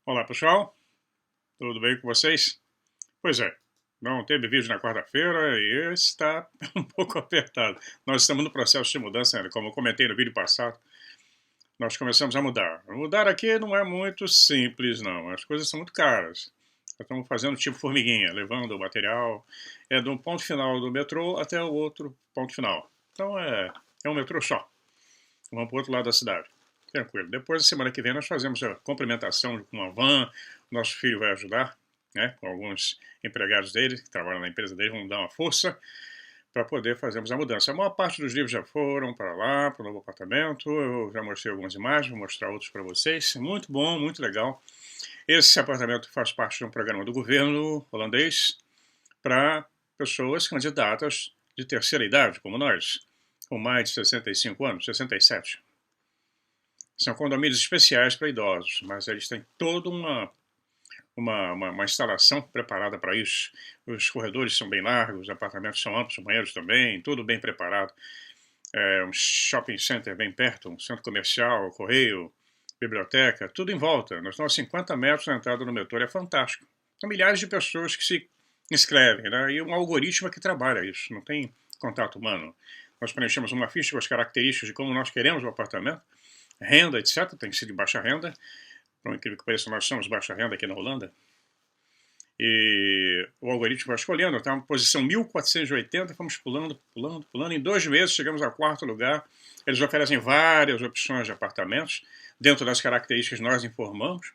Olá pessoal, tudo bem com vocês? Pois é, não teve vídeo na quarta-feira e esse está um pouco apertado. Nós estamos no processo de mudança, né? Como eu comentei no vídeo passado, nós começamos a mudar. Mudar aqui não é muito simples não, as coisas são muito caras. Nós estamos fazendo tipo formiguinha, levando o material do ponto final do metrô até o outro ponto final. Então é um metrô só, vamos para o outro lado da cidade. Tranquilo. Depois, na semana que vem, nós fazemos a complementação com uma van. Nosso filho vai ajudar, né, com alguns empregados dele, que trabalham na empresa dele, vão dar uma força para poder fazermos a mudança. A maior parte dos livros já foram para lá, para o novo apartamento. Eu já mostrei algumas imagens, vou mostrar outros para vocês. Muito bom, muito legal. Esse apartamento faz parte de um programa do governo holandês para pessoas candidatas de terceira idade, como nós, com mais de 65 anos, 67. São condomínios especiais para idosos, mas eles têm toda uma instalação preparada para isso. Os corredores são bem largos, os apartamentos são amplos, os banheiros também, tudo bem preparado. Um shopping center bem perto, um centro comercial, correio, biblioteca, tudo em volta. Nós estamos a 50 metros da entrada do metrô, é fantástico. São milhares de pessoas que se inscrevem, né? E um algoritmo que trabalha isso, não tem contato humano. Nós preenchemos uma ficha com as características de como nós queremos o apartamento, renda, etc. Tem que ser de baixa renda. Por incrível que pareça, nós somos baixa renda aqui na Holanda. E o algoritmo vai escolhendo. Está na posição 1480, fomos pulando. Em 2 meses chegamos ao 4º lugar. Eles oferecem várias opções de apartamentos, dentro das características que nós informamos.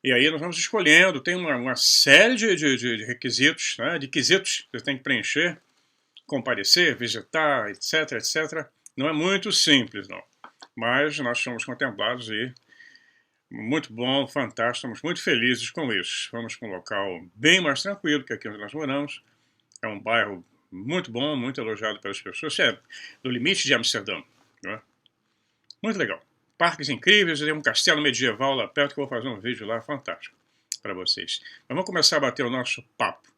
E aí nós vamos escolhendo. Tem uma série de requisitos, né, de quesitos que você tem que preencher, comparecer, visitar, etc, etc. Não é muito simples, não. Mas nós fomos contemplados e muito bom, fantástico, estamos muito felizes com isso. Vamos para um local bem mais tranquilo que aqui onde nós moramos. É um bairro muito bom, muito elogiado pelas pessoas. É do limite de Amsterdã. Né? Muito legal. Parques incríveis, tem um castelo medieval lá perto que eu vou fazer um vídeo lá fantástico para vocês. Mas vamos começar a bater o nosso papo.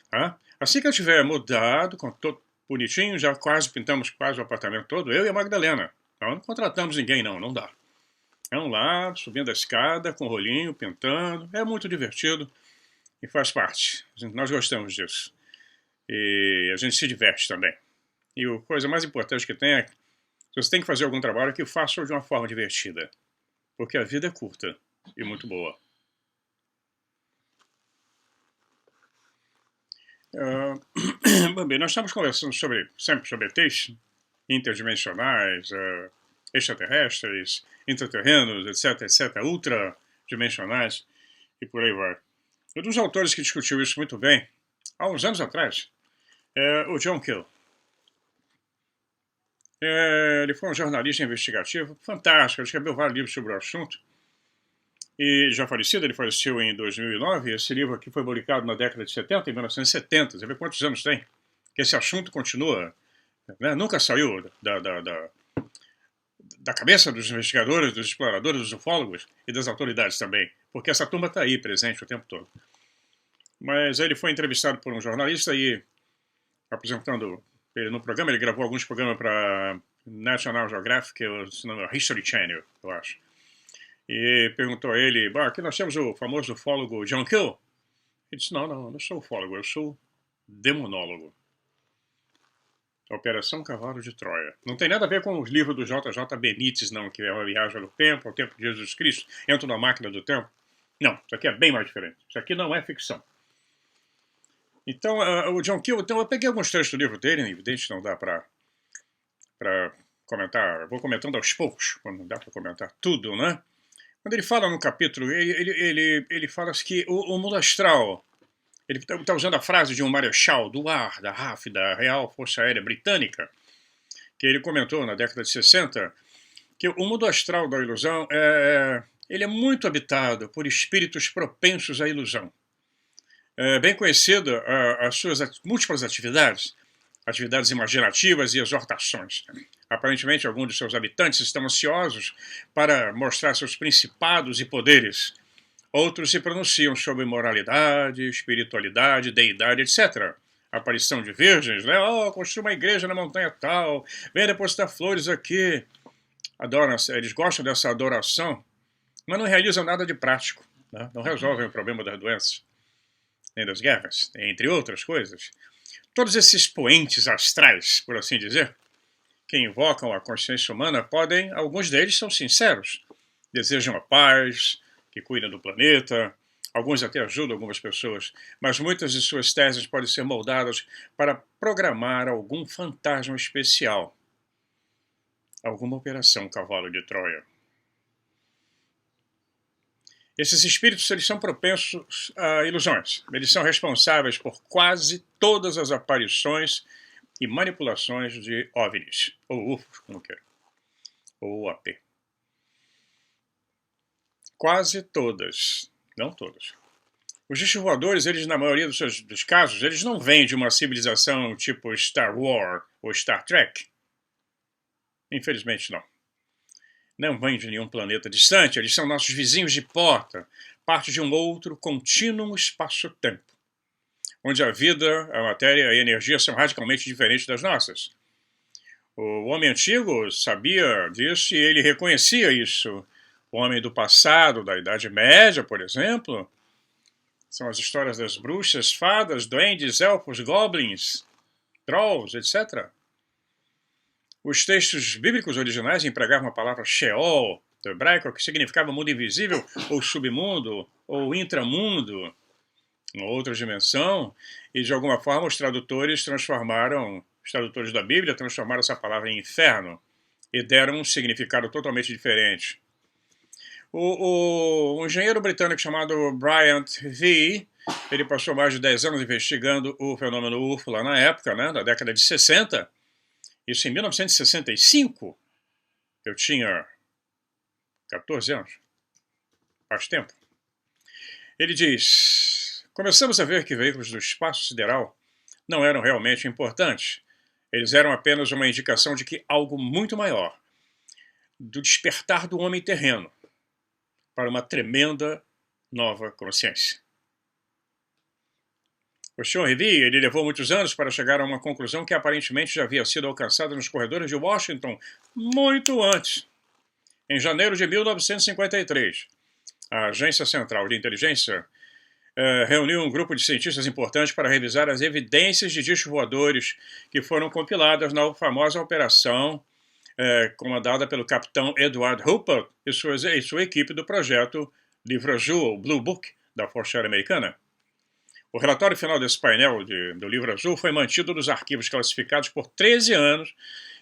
Tá? Assim que eu tiver mudado, com todo bonitinho, já quase pintamos quase o apartamento todo, eu e a Magdalena. Não contratamos ninguém, não dá. Vamos lá, subindo a escada, com o rolinho, pintando. É muito divertido e faz parte. Nós gostamos disso. E a gente se diverte também. E a coisa mais importante que tem é que se você tem que fazer algum trabalho, que faça de uma forma divertida. Porque a vida é curta e muito boa. Bem, nós estamos conversando sempre sobre ETs interdimensionais, extraterrestres, intraterrenos, etc, ultradimensionais e por aí vai. Um dos autores que discutiu isso muito bem, há uns anos atrás, é o John Keel. Ele foi um jornalista investigativo fantástico, ele escreveu vários livros sobre o assunto. E já falecido, ele faleceu em 2009, e esse livro aqui foi publicado na década de 70, em 1970. Você vê quantos anos tem? Que esse assunto continua, né? Nunca saiu da cabeça dos investigadores, dos exploradores, dos ufólogos e das autoridades também, porque essa turma está aí presente o tempo todo. Mas ele foi entrevistado por um jornalista e, apresentando ele no programa, ele gravou alguns programas para National Geographic, o History Channel, eu acho. E perguntou a ele, aqui nós temos o famoso ufólogo John Keel. Ele disse, não sou ufólogo, eu sou demonólogo. Operação Cavalo de Troia. Não tem nada a ver com os livros do J.J. Benítez, não, que é uma viagem no tempo, ao tempo de Jesus Cristo, entra na máquina do tempo. Não, isso aqui é bem mais diferente. Isso aqui não é ficção. Então, o John Keel, então eu peguei alguns trechos do livro dele, evidente não dá para comentar, vou comentando aos poucos, quando não dá para comentar tudo, né? Quando ele fala no capítulo, ele fala que o mundo astral, ele está usando a frase de um marechal do ar, da RAF, da Real Força Aérea Britânica, que ele comentou na década de 60, que o mundo astral da ilusão ele é muito habitado por espíritos propensos à ilusão. É bem conhecido as suas múltiplas atividades imaginativas e exortações. Aparentemente, alguns de seus habitantes estão ansiosos para mostrar seus principados e poderes. Outros se pronunciam sobre moralidade, espiritualidade, deidade, etc. Aparição de virgens, né? Construa uma igreja na montanha tal, venha depositar flores aqui. Adoram, eles gostam dessa adoração, mas não realizam nada de prático. né? Não resolvem o problema das doenças, nem das guerras, entre outras coisas. Todos esses poentes astrais, por assim dizer, que invocam a consciência humana, alguns deles são sinceros, desejam a paz, que cuidam do planeta, alguns até ajudam algumas pessoas, mas muitas de suas teses podem ser moldadas para programar algum fantasma especial, alguma operação cavalo de Troia. Esses espíritos eles são propensos a ilusões. Eles são responsáveis por quase todas as aparições e manipulações de OVNIs, ou UFOs, como queira, ou UAP. Quase todas, não todas. Os discos voadores, eles, na maioria dos casos, eles não vêm de uma civilização tipo Star Wars ou Star Trek. Infelizmente, não. Não vêm de nenhum planeta distante, eles são nossos vizinhos de porta, parte de um outro contínuo espaço-tempo, onde a vida, a matéria e a energia são radicalmente diferentes das nossas. O homem antigo sabia disso e ele reconhecia isso. O homem do passado, da Idade Média, por exemplo, são as histórias das bruxas, fadas, duendes, elfos, goblins, trolls, etc. Os textos bíblicos originais empregavam a palavra Sheol, do hebraico, que significava mundo invisível, ou submundo, ou intramundo, uma outra dimensão, e de alguma forma os tradutores da Bíblia transformaram essa palavra em inferno e deram um significado totalmente diferente. Um engenheiro britânico chamado Bryant V, ele passou mais de 10 anos investigando o fenômeno UFO lá na época, né, na década de 60. Isso em 1965. Eu tinha 14 anos. Faz tempo. Ele diz: começamos a ver que veículos do espaço sideral não eram realmente importantes. Eles eram apenas uma indicação de que algo muito maior, do despertar do homem terreno, para uma tremenda nova consciência. O Sr. Reeve, ele levou muitos anos para chegar a uma conclusão que aparentemente já havia sido alcançada nos corredores de Washington muito antes. Em janeiro de 1953, a Agência Central de Inteligência reuniu um grupo de cientistas importantes para revisar as evidências de discos voadores que foram compiladas na famosa operação comandada pelo capitão Edward Hooper e sua equipe do projeto Livro Azul, Blue Book, da Força Aérea Americana. O relatório final desse painel do Livro Azul foi mantido nos arquivos classificados por 13 anos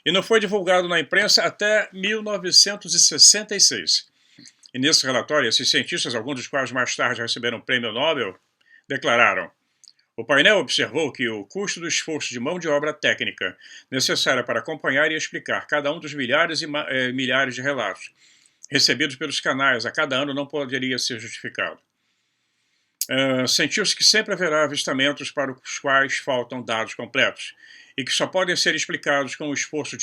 e não foi divulgado na imprensa até 1966. E nesse relatório, esses cientistas, alguns dos quais mais tarde receberam o prêmio Nobel, declararam: o painel observou que o custo do esforço de mão de obra técnica necessária para acompanhar e explicar cada um dos milhares e milhares de relatos recebidos pelos canais a cada ano não poderia ser justificado. Sentiu-se que sempre haverá avistamentos para os quais faltam dados completos e que só podem ser explicados com um esforço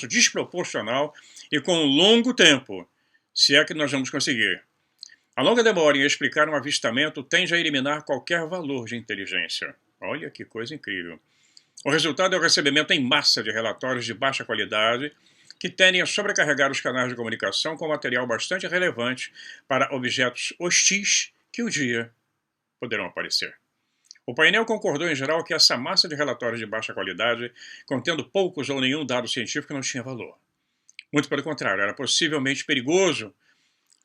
desproporcional e com um longo tempo, se é que nós vamos conseguir. A longa demora em explicar um avistamento tende a eliminar qualquer valor de inteligência. Olha que coisa incrível. O resultado é o recebimento em massa de relatórios de baixa qualidade que tendem a sobrecarregar os canais de comunicação com material bastante relevante para objetos hostis que um dia poderão aparecer. O painel concordou em geral que essa massa de relatórios de baixa qualidade, contendo poucos ou nenhum dado científico, não tinha valor. Muito pelo contrário, era possivelmente perigoso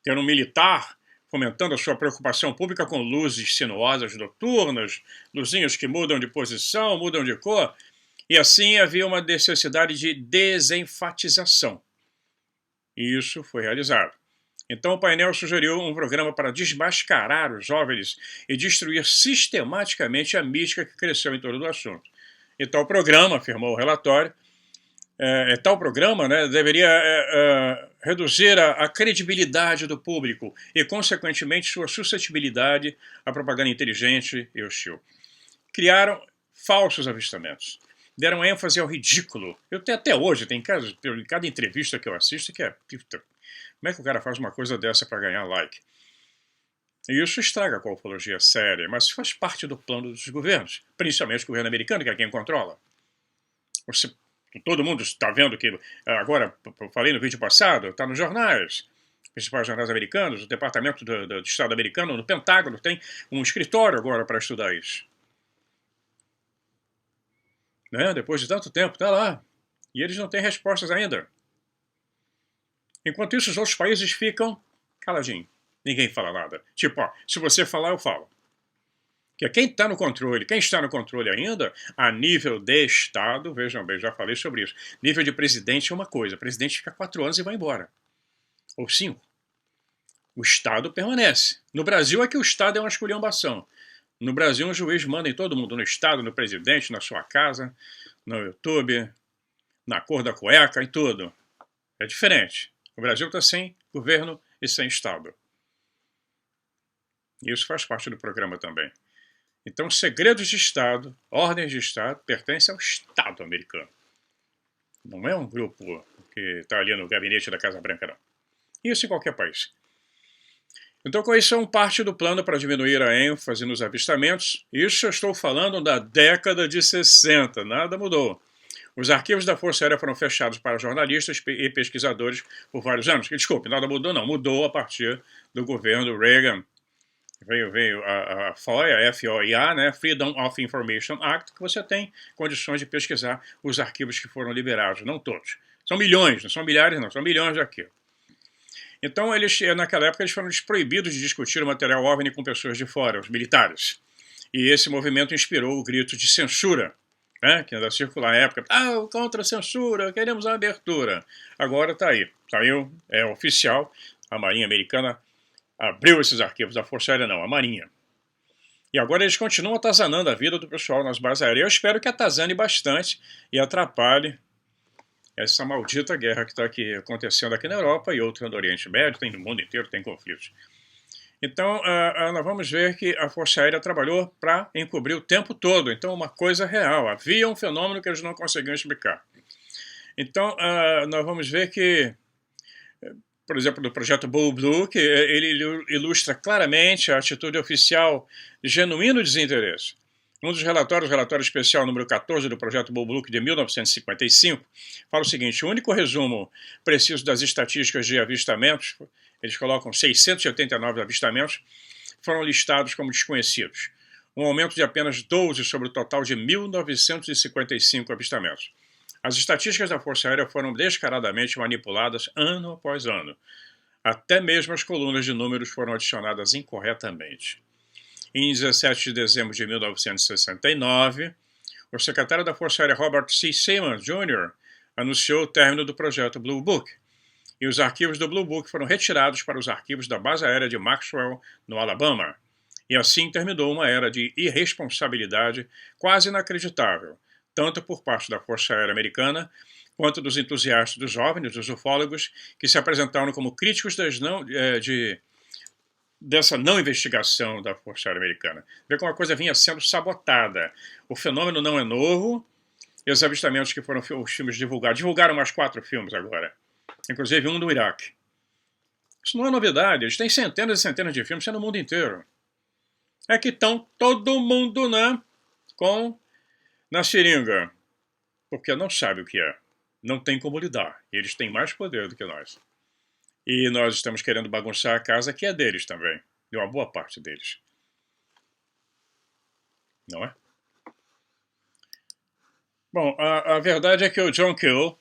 ter um militar fomentando a sua preocupação pública com luzes sinuosas noturnas, luzinhas que mudam de posição, mudam de cor, e assim havia uma necessidade de desenfatização. E isso foi realizado. Então o painel sugeriu um programa para desmascarar os OVNIs e destruir sistematicamente a mística que cresceu em torno do assunto. E tal programa, afirmou o relatório, deveria reduzir a credibilidade do público e, consequentemente, sua suscetibilidade à propaganda inteligente e hostil. Criaram falsos avistamentos. Deram ênfase ao ridículo. Até hoje, tem casos, em cada entrevista que eu assisto, que como é que o cara faz uma coisa dessa para ganhar like? E isso estraga com a ufologia séria, mas faz parte do plano dos governos, principalmente o governo americano, que é quem controla. Todo mundo está vendo que, agora, eu falei no vídeo passado, está nos jornais. principais jornais americanos, o Departamento do Estado americano, no Pentágono, tem um escritório agora para estudar isso. Né? Depois de tanto tempo, está lá. E eles não têm respostas ainda. Enquanto isso, os outros países ficam caladinhos. Ninguém fala nada. Tipo, ó, se você falar, eu falo. Que quem está no controle, quem está no controle ainda, a nível de Estado, vejam bem, já falei sobre isso, nível de presidente é uma coisa, o presidente fica 4 anos e vai embora. Ou 5. O Estado permanece. No Brasil é que o Estado é uma esculhambação. No Brasil, um juiz manda em todo mundo, no Estado, no presidente, na sua casa, no YouTube, na cor da cueca, em tudo. É diferente. O Brasil está sem governo e sem Estado. Isso faz parte do programa também. Então, segredos de Estado, ordens de Estado, pertencem ao Estado americano. Não é um grupo que está ali no gabinete da Casa Branca, não. Isso em qualquer país. Então, com isso, é parte do plano para diminuir a ênfase nos avistamentos. Isso eu estou falando da década de 60, nada mudou. Os arquivos da Força Aérea foram fechados para jornalistas e pesquisadores por vários anos. Desculpe, nada mudou, não. Mudou a partir do governo Reagan. Veio a FOIA, FOIA, né? Freedom of Information Act, que você tem condições de pesquisar os arquivos que foram liberados, não todos. São milhões, não são milhares, não, são milhões de arquivos. Então, naquela época, eles foram proibidos de discutir o material OVNI com pessoas de fora, os militares. E esse movimento inspirou o grito de censura, né? Que ainda circula na época. Contra a censura, queremos a abertura. Agora está aí, saiu, é oficial, a Marinha Americana abriu esses arquivos, a Força Aérea não, a Marinha. E agora eles continuam atazanando a vida do pessoal nas bases aéreas. Eu espero que atazane bastante e atrapalhe essa maldita guerra que está acontecendo aqui na Europa e outra no Oriente Médio, tem no mundo inteiro, tem conflitos. Então, nós vamos ver que a Força Aérea trabalhou para encobrir o tempo todo. Então, uma coisa real. Havia um fenômeno que eles não conseguiam explicar. Então, nós vamos ver que, por exemplo, do projeto Blue, que ele ilustra claramente a atitude oficial de genuíno desinteresse. Um dos relatórios, o relatório especial número 14 do projeto Blue de 1955, fala o seguinte: o único resumo preciso das estatísticas de avistamentos, eles colocam 689 avistamentos, foram listados como desconhecidos. Um aumento de apenas 12 sobre o total de 1.955 avistamentos. As estatísticas da Força Aérea foram descaradamente manipuladas ano após ano. Até mesmo as colunas de números foram adicionadas incorretamente. Em 17 de dezembro de 1969, o secretário da Força Aérea Robert C. Simmons, Jr., anunciou o término do projeto Blue Book, e os arquivos do Blue Book foram retirados para os arquivos da base aérea de Maxwell, no Alabama. E assim terminou uma era de irresponsabilidade quase inacreditável, tanto por parte da Força Aérea Americana, quanto dos entusiastas dos OVNIs, dos ufólogos, que se apresentaram como críticos dessa não investigação da Força Aérea Americana. Vê como a coisa vinha sendo sabotada. O fenômeno não é novo, e os avistamentos que foram os filmes divulgaram mais 4 filmes agora, inclusive um do Iraque. Isso não é novidade, eles têm centenas e centenas de filmes no mundo inteiro. É que estão todo mundo na seringa, porque não sabe o que é, não tem como lidar, eles têm mais poder do que nós. E nós estamos querendo bagunçar a casa que é deles também, de uma boa parte deles. Não é? Bom, a verdade é que o John Keel,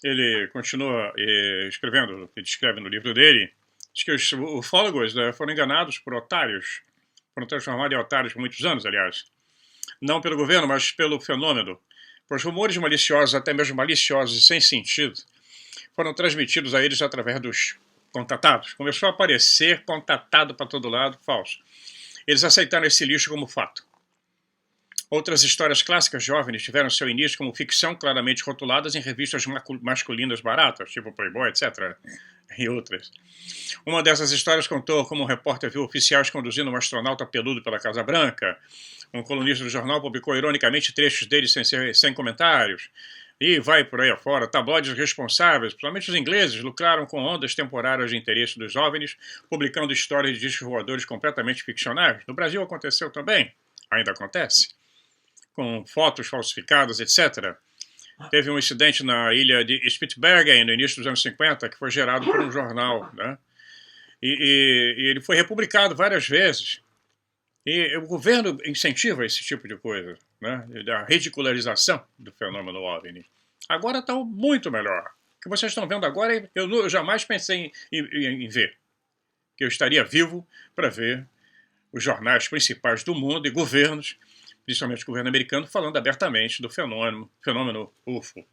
ele continua escrevendo, ele descreve no livro dele, diz que os ufólogos foram enganados por otários, foram transformados em otários por muitos anos, aliás. Não pelo governo, mas pelo fenômeno. Os rumores maliciosos, até mesmo maliciosos e sem sentido, foram transmitidos a eles através dos contatados. Começou a aparecer contatado para todo lado, falso. Eles aceitaram esse lixo como fato. Outras histórias clássicas de OVNIs tiveram seu início como ficção claramente rotuladas em revistas masculinas baratas, tipo Playboy, etc., e outras. Uma dessas histórias contou como um repórter viu oficiais conduzindo um astronauta peludo pela Casa Branca. Um colunista do jornal publicou ironicamente trechos dele sem comentários. E vai por aí afora. Tabloides responsáveis, principalmente os ingleses, lucraram com ondas temporárias de interesse dos OVNIs, publicando histórias de discos voadores completamente ficcionais. No Brasil aconteceu também, ainda acontece, com fotos falsificadas, etc. Teve um incidente na ilha de Spitsbergen, no início dos anos 50, que foi gerado por um jornal, né? E ele foi republicado várias vezes. E o governo incentiva esse tipo de coisa, né? A ridicularização do fenômeno OVNI. Agora está muito melhor. O que vocês estão vendo agora, eu jamais pensei em ver. Que eu estaria vivo para ver os jornais principais do mundo e governos, principalmente o governo americano, falando abertamente do fenômeno UFO.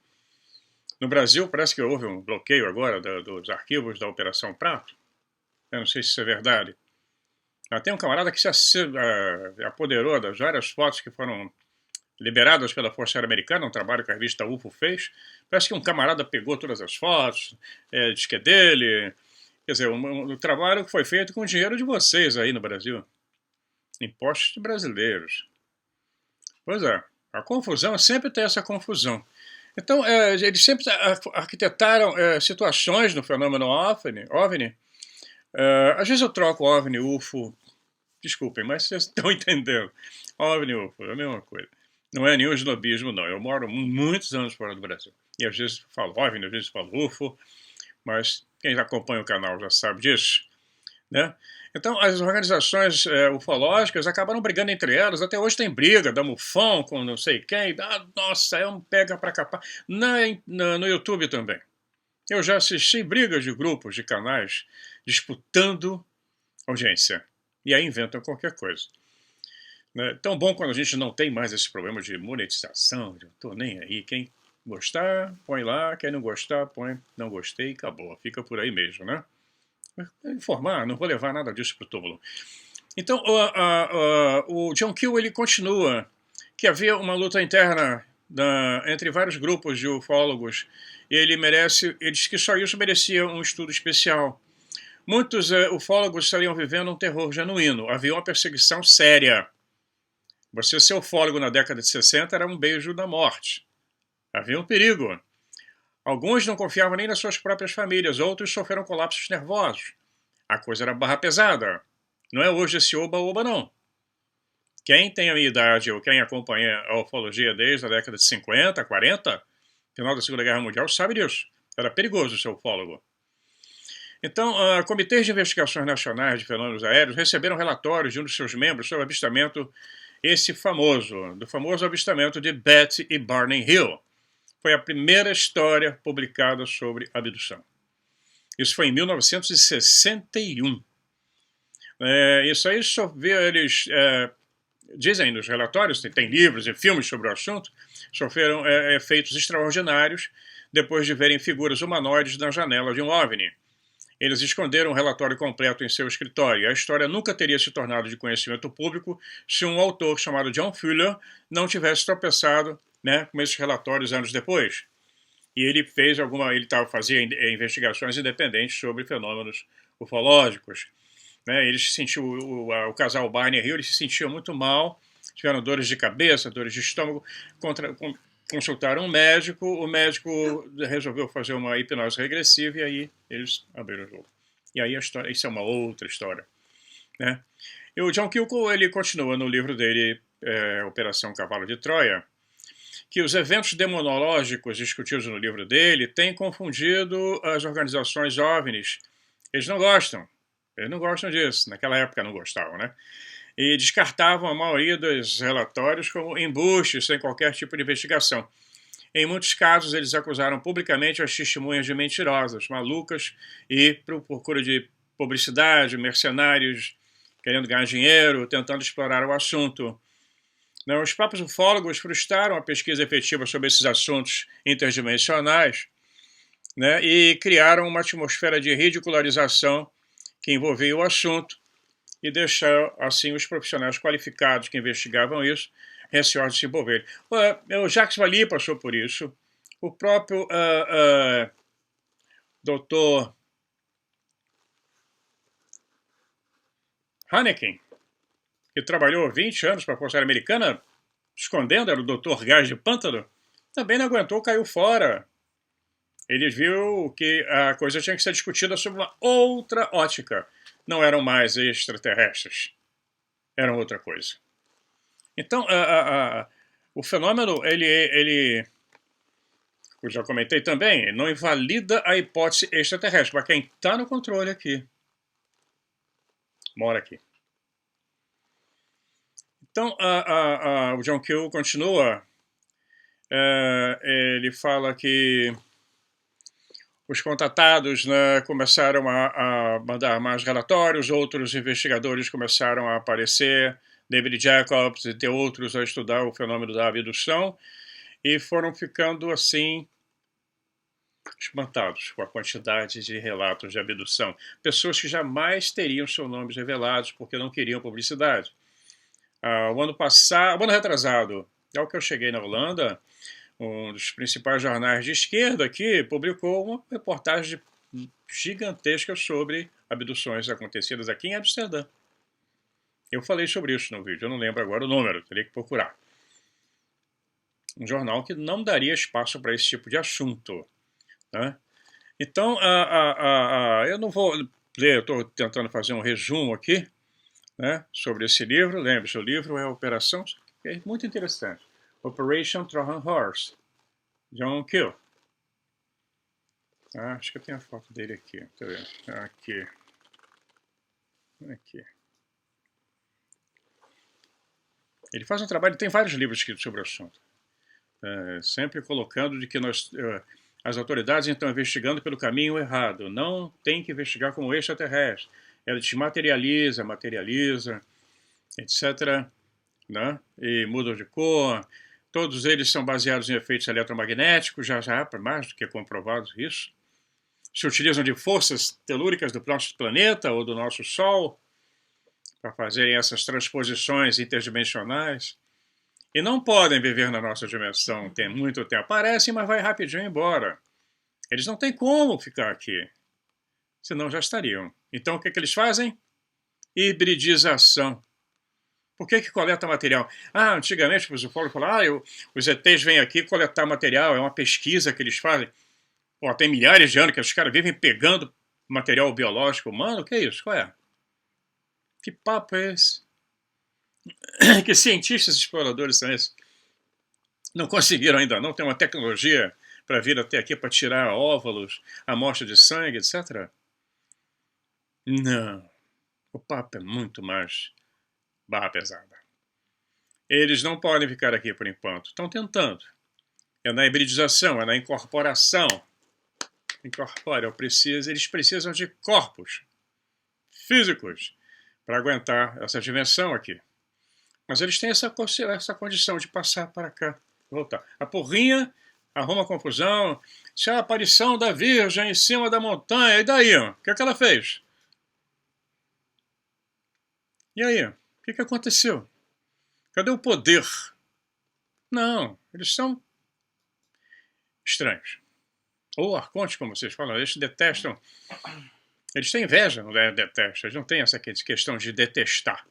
No Brasil, parece que houve um bloqueio agora dos arquivos da Operação Prato. Eu não sei se isso é verdade. Tem um camarada que se apoderou das várias fotos que foram liberadas pela Força Aérea Americana, um trabalho que a revista UFO fez. Parece que um camarada pegou todas as fotos, diz que é dele. Quer dizer, um trabalho que foi feito com o dinheiro de vocês aí no Brasil. Impostos brasileiros. Pois é, a confusão sempre tem essa confusão. Então, eles sempre arquitetaram situações no fenômeno OVNI. Às vezes eu troco OVNI, UFO, desculpem, mas vocês estão entendendo. OVNI, UFO, é a mesma coisa. Não é nenhum snobismo, não. Eu moro muitos anos fora do Brasil. E às vezes falo OVNI, às vezes falo UFO, mas quem acompanha o canal já sabe disso, né? Então, as organizações ufológicas acabaram brigando entre elas. Até hoje tem briga da MUFON com não sei quem. Nossa, é um pega pra capar. No YouTube também. Eu já assisti brigas de grupos, de canais, disputando audiência. E aí inventam qualquer coisa. Né? Tão bom quando a gente não tem mais esse problema de monetização. Eu tô nem aí. Quem gostar, põe lá. Quem não gostar, põe não gostei e acabou. Fica por aí mesmo, né? Informar, não vou levar nada disso para o túmulo. Então, o John Keel, ele continua que havia uma luta interna entre vários grupos de ufólogos, e ele diz que só isso merecia um estudo especial. Muitos ufólogos estariam vivendo um terror genuíno, havia uma perseguição séria. Você ser ufólogo na década de 60 era um beijo da morte. Havia um perigo. Alguns não confiavam nem nas suas próprias famílias, outros sofreram colapsos nervosos. A coisa era barra pesada. Não é hoje esse oba-oba, não. Quem tem a minha idade ou quem acompanha a ufologia desde a década de 50, 40, final da Segunda Guerra Mundial, sabe disso. Era perigoso ser ufólogo. Então, comitês de investigações nacionais de fenômenos aéreos receberam relatórios de um dos seus membros sobre o avistamento, do famoso avistamento de Betty e Barney Hill. Foi a primeira história publicada sobre abdução. Isso foi em 1961. Isso aí só vê eles, dizem nos relatórios, tem livros e filmes sobre o assunto, sofreram efeitos extraordinários depois de verem figuras humanoides na janela de um OVNI. Eles esconderam o relatório completo em seu escritório. A história nunca teria se tornado de conhecimento público se um autor chamado John Fuller não tivesse tropeçado, né, com esses relatórios anos depois. E ele fazia investigações independentes sobre fenômenos ufológicos. Né? Ele se sentiu, o casal Barney Hill, ele se sentia muito mal, tiveram dores de cabeça, dores de estômago, consultaram um médico, o médico resolveu fazer uma hipnose regressiva e aí eles abriram o jogo. E aí a história, isso é uma outra história. Né? E o John Keel, ele continua no livro dele, Operação Cavalo de Troia, que os eventos demonológicos discutidos no livro dele têm confundido as organizações OVNIs. Eles não gostam disso. Naquela época não gostavam, né? E descartavam a maioria dos relatórios como embustes, sem qualquer tipo de investigação. Em muitos casos, eles acusaram publicamente as testemunhas de mentirosas, malucas e por procura de publicidade, mercenários querendo ganhar dinheiro, tentando explorar o assunto. Os próprios ufólogos frustraram a pesquisa efetiva sobre esses assuntos interdimensionais, né, e criaram uma atmosfera de ridicularização que envolvia o assunto e deixou, assim, os profissionais qualificados que investigavam isso receosos de se envolverem. O Jacques Vallée passou por isso, o próprio doutor Haneken, que trabalhou 20 anos para a Força Aérea Americana, escondendo, era o doutor Gás de Pântano, também não aguentou, caiu fora. Ele viu que a coisa tinha que ser discutida sob uma outra ótica. Não eram mais extraterrestres. Eram outra coisa. Então, o fenômeno, ele, eu já comentei também, não invalida a hipótese extraterrestre, para quem está no controle aqui. mora aqui. Então, o John Keel continua, ele fala que os contatados, né, começaram a mandar mais relatórios, outros investigadores começaram a aparecer, David Jacobs e outros a estudar o fenômeno da abdução, e foram ficando assim espantados com a quantidade de relatos de abdução. Pessoas que jamais teriam seus nomes revelados porque não queriam publicidade. O ano retrasado, ao que eu cheguei na Holanda, um dos principais jornais de esquerda aqui publicou uma reportagem gigantesca sobre abduções acontecidas aqui em Amsterdã. Eu falei sobre isso no vídeo, eu não lembro agora o número, teria que procurar. Um jornal que não daria espaço para esse tipo de assunto, né? Então, eu não vou ler, eu estou tentando fazer um resumo aqui, né, sobre esse livro. Lembre-se, o livro é Operação, é muito interessante, Operation Trojan Horse, John Keel. Acho que eu tenho a foto dele aqui. Tá vendo? Aqui. Ele faz um trabalho, tem vários livros escritos sobre o assunto. Sempre colocando de que as autoridades estão investigando pelo caminho errado. Não tem que investigar como extraterrestre. Ela desmaterializa, materializa, etc. Né? E mudam de cor. Todos eles são baseados em efeitos eletromagnéticos, já mais do que comprovados isso. Se utilizam de forças telúricas do nosso planeta ou do nosso Sol para fazerem essas transposições interdimensionais. E não podem viver na nossa dimensão, tem muito tempo. Aparecem, mas vai rapidinho embora. Eles não têm como ficar aqui, senão já estariam. Então o que eles fazem? Hibridização. Por que coleta material? Antigamente os ufólogos falavam, os ETs vêm aqui coletar material, é uma pesquisa que eles fazem. Tem milhares de anos que os caras vivem pegando material biológico humano. O que é isso? Qual é? Que papo é esse? Que cientistas exploradores são esses? Não conseguiram ainda não ter uma tecnologia para vir até aqui para tirar óvulos, amostra de sangue, etc. Não. O papo é muito mais barra pesada. Eles não podem ficar aqui por enquanto. Estão tentando. É na hibridização, é na incorporação. Eles precisam de corpos físicos para aguentar essa dimensão aqui. Mas eles têm essa condição de passar para cá, voltar. A porrinha arruma confusão. Se a aparição da Virgem em cima da montanha, e daí? O que ela fez? E aí? O que aconteceu? Cadê o poder? Não, eles são estranhos. Ou arcontes, como vocês falam, eles detestam. Eles têm inveja, não detestam. Eles não têm essa questão de detestar.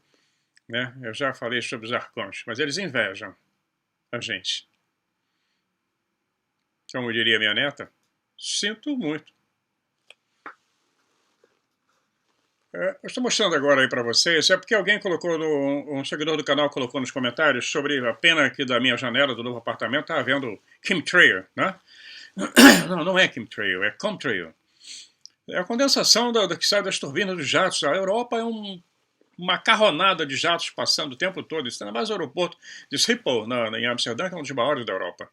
Né? Eu já falei sobre os arcontes, mas eles invejam a gente. Como diria minha neta, sinto muito. Eu estou mostrando agora aí para vocês, é porque alguém colocou, um seguidor do canal colocou nos comentários sobre a pena aqui da minha janela do novo apartamento, está havendo chemtrail, né? Não é chemtrail, é comtrail. É a condensação que sai das turbinas dos jatos. A Europa é uma carronada de jatos passando o tempo todo. Isso está mais no aeroporto de Schiphol, em Amsterdã, que é um dos maiores da Europa.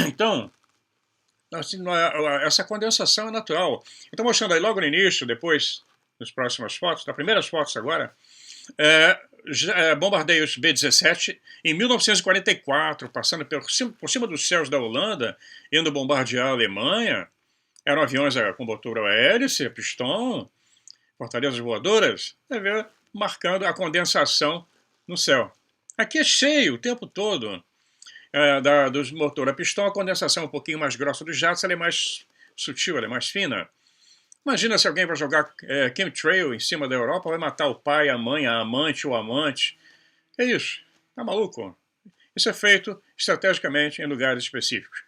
Então, assim, essa condensação é natural. Eu estou mostrando aí logo no início, depois, nas próximas fotos, nas primeiras fotos agora, bombardeios B-17 em 1944, passando por cima dos céus da Holanda, indo bombardear a Alemanha. Eram aviões com motor a hélice, pistão, fortalezas voadoras, marcando a condensação no céu. Aqui é cheio o tempo todo. Dos motor a pistão, a condensação é um pouquinho mais grossa dos jatos, ela é mais sutil, ela é mais fina. Imagina se alguém vai jogar chemtrail em cima da Europa, vai matar o pai, a mãe, a amante ou amante. É isso. Tá maluco? Isso é feito estrategicamente em lugares específicos,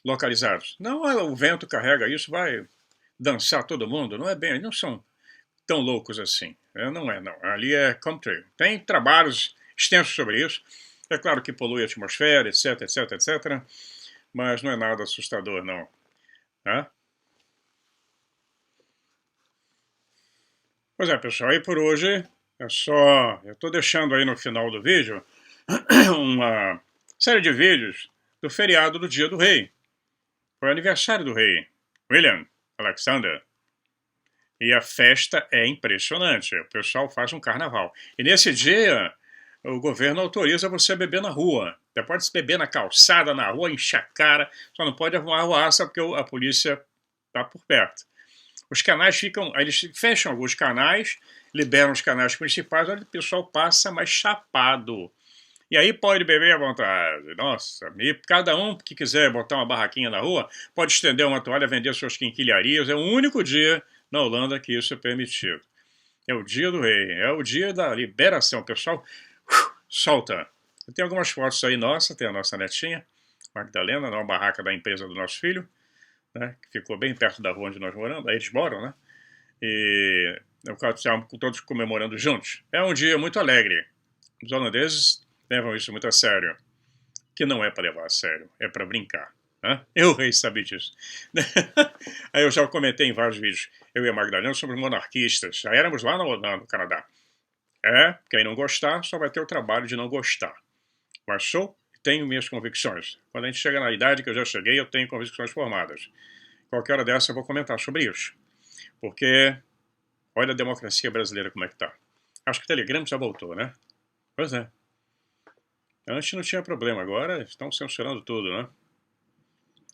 localizados. Não o vento carrega isso, vai dançar todo mundo. Não é bem, não são tão loucos assim. Não. Ali é chemtrail. Tem trabalhos extensos sobre isso. É claro que polui a atmosfera, etc, etc, etc. Mas não é nada assustador, não. Pois é, pessoal, e por hoje é só... Eu estou deixando aí no final do vídeo uma série de vídeos do feriado do Dia do Rei. Foi aniversário do rei, William Alexander. E a festa é impressionante. O pessoal faz um carnaval. E nesse dia, o governo autoriza você a beber na rua. Você pode beber na calçada, na rua, encher a cara. Só não pode arrumar arruaça porque a polícia está por perto. Os canais ficam... Eles fecham alguns canais, liberam os canais principais, onde o pessoal passa mais chapado. E aí pode beber à vontade. Nossa, e cada um que quiser botar uma barraquinha na rua, pode estender uma toalha, vender suas quinquilharias. É o único dia na Holanda que isso é permitido. É o dia do rei, é o dia da liberação. O pessoal solta. Tem algumas fotos aí, nossa, tem a nossa netinha, Magdalena, na barraca da empresa do nosso filho, né, que ficou bem perto da rua onde nós moramos, aí eles moram, né? E estavam todos comemorando juntos. É um dia muito alegre. Os holandeses levam isso muito a sério. Que não é para levar a sério, é para brincar. Né? Eu, rei, sabia disso. Aí eu já comentei em vários vídeos. Eu e a Magdalena somos monarquistas. Já éramos lá no Canadá. Quem não gostar só vai ter o trabalho de não gostar. Mas sou e tenho minhas convicções. Quando a gente chega na idade que eu já cheguei, eu tenho convicções formadas. Qualquer hora dessa eu vou comentar sobre isso. Porque olha a democracia brasileira como é que tá. Acho que o Telegram já voltou, né? Pois é. Antes não tinha problema, agora estão censurando tudo, né?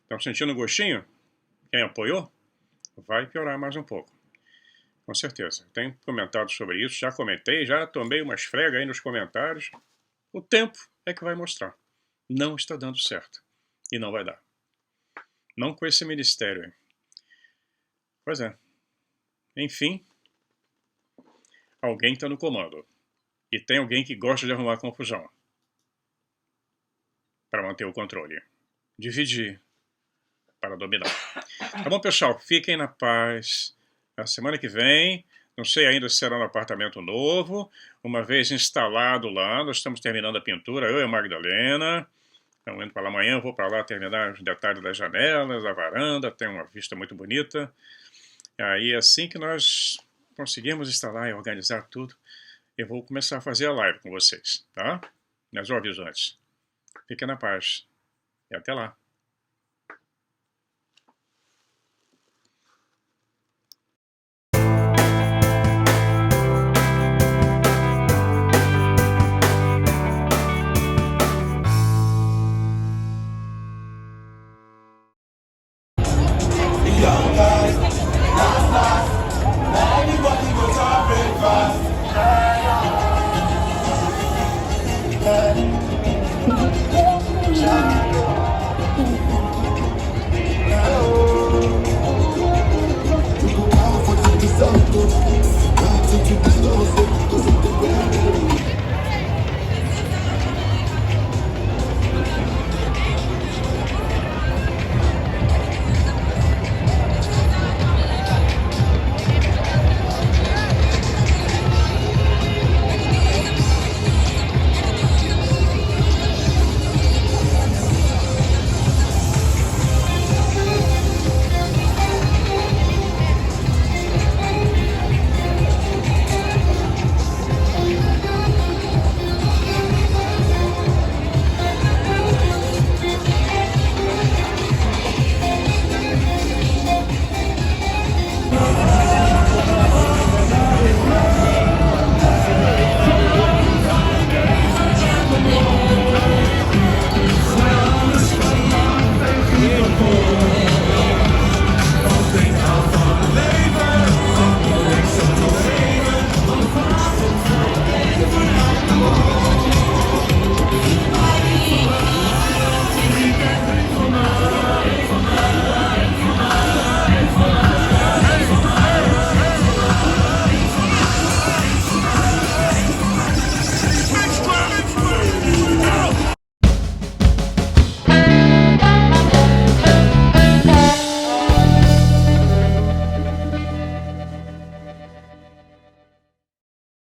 Estão sentindo um gostinho? Quem apoiou? Vai piorar mais um pouco. Com certeza. Tenho comentado sobre isso, já comentei, já tomei uma esfrega aí nos comentários. O tempo é que vai mostrar. Não está dando certo. E não vai dar. Não com esse ministério aí. Pois é. Enfim, alguém está no comando. E tem alguém que gosta de arrumar confusão. Para manter o controle. Dividir. Para dominar. Tá bom, pessoal? Fiquem na paz. A semana que vem, não sei ainda se será no apartamento novo. Uma vez instalado lá, nós estamos terminando a pintura, eu e a Magdalena. Estamos indo para lá amanhã, eu vou para lá terminar os detalhes das janelas, da varanda, tem uma vista muito bonita. Aí, assim que nós conseguirmos instalar e organizar tudo, eu vou começar a fazer a live com vocês, tá? Mas eu aviso antes. Fiquem na paz. E até lá.